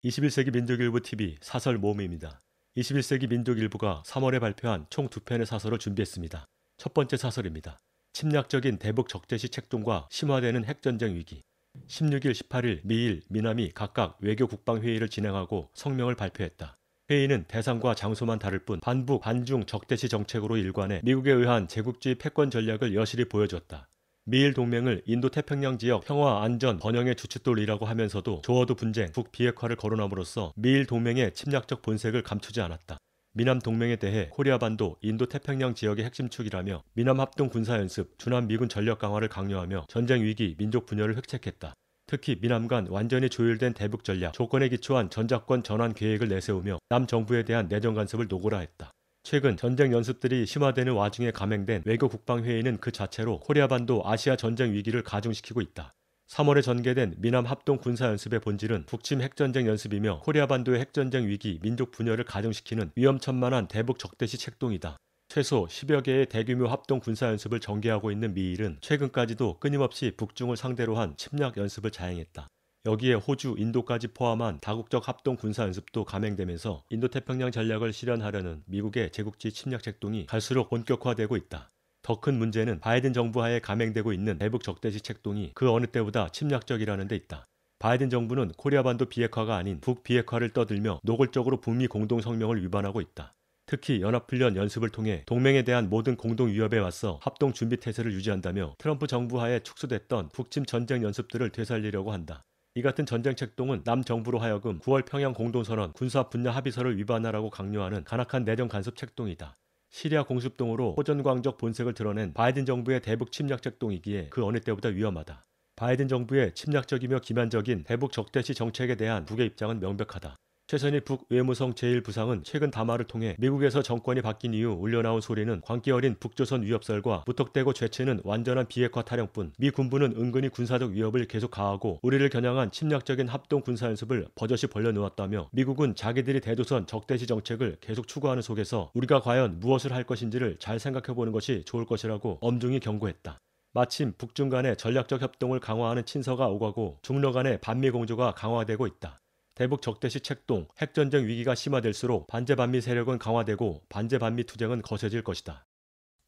21세기 민족일보 TV 사설 모음입니다. 21세기 민족일보가 3월에 발표한 총 2편의 사설을 준비했습니다. 첫 번째 사설입니다. 침략적인 대북 적대시 책동과 심화되는 핵전쟁 위기. 16일, 18일 미일, 미남이 각각 외교 국방회의를 진행하고 성명을 발표했다. 회의는 대상과 장소만 다를 뿐 반북, 반중 적대시 정책으로 일관해 미국에 의한 제국주의 패권 전략을 여실히 보여줬다. 미일 동맹을 인도태평양 지역 평화, 안전, 번영의 주춧돌이라고 하면서도 조어도 분쟁, 북비핵화를 거론함으로써 미일 동맹의 침략적 본색을 감추지 않았다. 미남 동맹에 대해 코리아반도, 인도태평양 지역의 핵심축이라며 미남 합동 군사연습, 주남 미군 전력 강화를 강요하며 전쟁 위기, 민족 분열을 획책했다. 특히 미남 간 완전히 조율된 대북 전략, 조건에 기초한 전작권 전환 계획을 내세우며 남 정부에 대한 내정 간섭을 노골화했다. 최근 전쟁 연습들이 심화되는 와중에 감행된 외교 국방회의는 그 자체로 코리아반도 아시아 전쟁 위기를 가중시키고 있다. 3월에 전개된 미남 합동 군사연습의 본질은 북침 핵전쟁 연습이며 코리아반도의 핵전쟁 위기, 민족 분열을 가중시키는 위험천만한 대북 적대시 책동이다. 최소 10여 개의 대규모 합동 군사연습을 전개하고 있는 미일은 최근까지도 끊임없이 북중을 상대로 한 침략 연습을 자행했다. 여기에 호주, 인도까지 포함한 다국적 합동 군사연습도 감행되면서 인도태평양 전략을 실현하려는 미국의 제국주의 침략 책동이 갈수록 본격화되고 있다. 더 큰 문제는 바이든 정부 하에 감행되고 있는 대북 적대시 책동이 그 어느 때보다 침략적이라는 데 있다. 바이든 정부는 코리아반도 비핵화가 아닌 북비핵화를 떠들며 노골적으로 북미 공동성명을 위반하고 있다. 특히 연합훈련 연습을 통해 동맹에 대한 모든 공동 위협에 맞서 합동 준비 태세를 유지한다며 트럼프 정부 하에 축소됐던 북침 전쟁 연습들을 되살리려고 한다. 이 같은 전쟁 책동은 남 정부로 하여금 9월 평양 공동선언 군사 분야 합의서를 위반하라고 강요하는 간악한 내정 간섭 책동이다. 시리아 공습동으로 호전광적 본색을 드러낸 바이든 정부의 대북 침략 책동이기에 그 어느 때보다 위험하다. 바이든 정부의 침략적이며 기만적인 대북 적대시 정책에 대한 북의 입장은 명백하다. 최선희 북외무성 제1부상은 최근 담화를 통해 미국에서 정권이 바뀐 이후 울려나온 소리는 광기 어린 북조선 위협설과 무턱대고 죄치는 완전한 비핵화 타령뿐 미 군부는 은근히 군사적 위협을 계속 가하고 우리를 겨냥한 침략적인 합동 군사연습을 버젓이 벌려놓았다며 미국은 자기들이 대조선 적대시 정책을 계속 추구하는 속에서 우리가 과연 무엇을 할 것인지를 잘 생각해보는 것이 좋을 것이라고 엄중히 경고했다. 마침 북중 간의 전략적 협동을 강화하는 친서가 오가고 중러 간의 반미 공조가 강화되고 있다. 대북 적대시 책동, 핵전쟁 위기가 심화될수록 반제반미 세력은 강화되고 반제반미 투쟁은 거세질 것이다.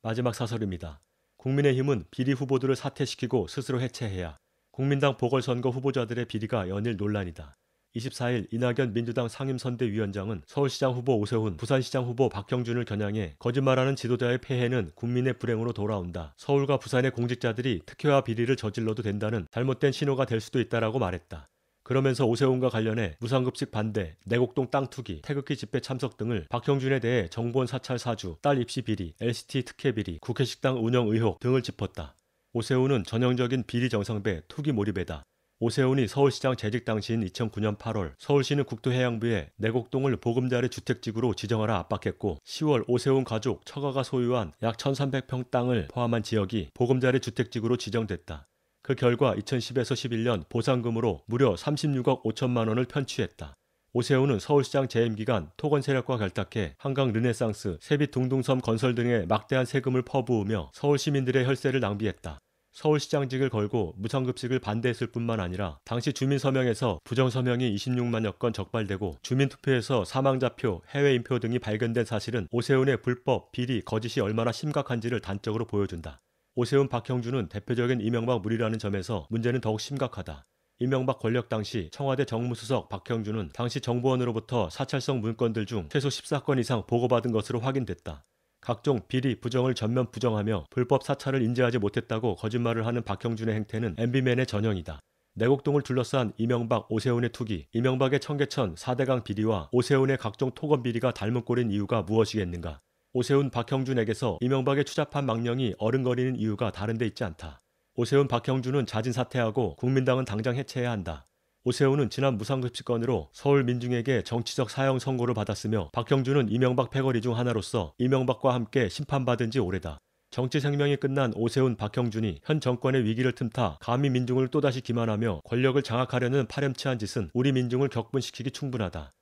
마지막 사설입니다. 국민의힘은 비리 후보들을 사퇴시키고 스스로 해체해야. 국민당 보궐선거 후보자들의 비리가 연일 논란이다. 24일 이낙연 민주당 상임선대위원장은 서울시장 후보 오세훈, 부산시장 후보 박형준을 겨냥해 거짓말하는 지도자의 폐해는 국민의 불행으로 돌아온다. 서울과 부산의 공직자들이 특혜와 비리를 저질러도 된다는 잘못된 신호가 될 수도 있다라고 말했다. 그러면서 오세훈과 관련해 무상급식 반대, 내곡동 땅 투기, 태극기 집회 참석 등을 박형준에 대해 정보원 사찰 사주, 딸 입시 비리, LCT 특혜 비리, 국회식당 운영 의혹 등을 짚었다. 오세훈은 전형적인 비리 정상배, 투기 몰입에다. 오세훈이 서울시장 재직 당시인 2009년 8월 서울시는 국토해양부에 내곡동을 보금자리 주택지구로 지정하라 압박했고 10월 오세훈 가족 처가가 소유한 약 1300평 땅을 포함한 지역이 보금자리 주택지구로 지정됐다. 그 결과 2010에서 11년 보상금으로 무려 36억 5천만 원을 편취했다. 오세훈은 서울시장 재임 기간 토건 세력과 결탁해 한강 르네상스, 세빛 둥둥섬 건설 등에 막대한 세금을 퍼부으며 서울 시민들의 혈세를 낭비했다. 서울시장직을 걸고 무상급식을 반대했을 뿐만 아니라 당시 주민서명에서 부정서명이 26만여 건 적발되고 주민투표에서 사망자표, 해외인표 등이 발견된 사실은 오세훈의 불법, 비리, 거짓이 얼마나 심각한지를 단적으로 보여준다. 오세훈, 박형준은 대표적인 이명박 무리라는 점에서 문제는 더욱 심각하다. 이명박 권력 당시 청와대 정무수석 박형준은 당시 정보원으로부터 사찰성 문건들 중 최소 14건 이상 보고받은 것으로 확인됐다. 각종 비리, 부정을 전면 부정하며 불법 사찰을 인지하지 못했다고 거짓말을 하는 박형준의 행태는 MB맨의 전형이다. 내곡동을 둘러싼 이명박, 오세훈의 투기, 이명박의 청계천 4대강 비리와 오세훈의 각종 토건 비리가 닮은 꼴인 이유가 무엇이겠는가? 오세훈, 박형준에게서 이명박의 추잡한 망령이 어른거리는 이유가 다른 데 있지 않다. 오세훈, 박형준은 자진 사퇴하고 국민당은 당장 해체해야 한다. 오세훈은 지난 무상급식건으로 서울 민중에게 정치적 사형 선고를 받았으며 박형준은 이명박 패거리 중 하나로서 이명박과 함께 심판받은 지 오래다. 정치 생명이 끝난 오세훈, 박형준이 현 정권의 위기를 틈타 감히 민중을 또다시 기만하며 권력을 장악하려는 파렴치한 짓은 우리 민중을 격분시키기 충분하다.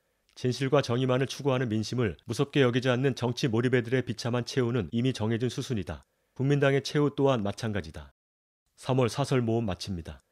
진실과 정의만을 추구하는 민심을 무섭게 여기지 않는 정치 몰입애들의 비참한 최후는 이미 정해진 수순이다. 국민당의 최후 또한 마찬가지다. 3월 사설 모음 마칩니다.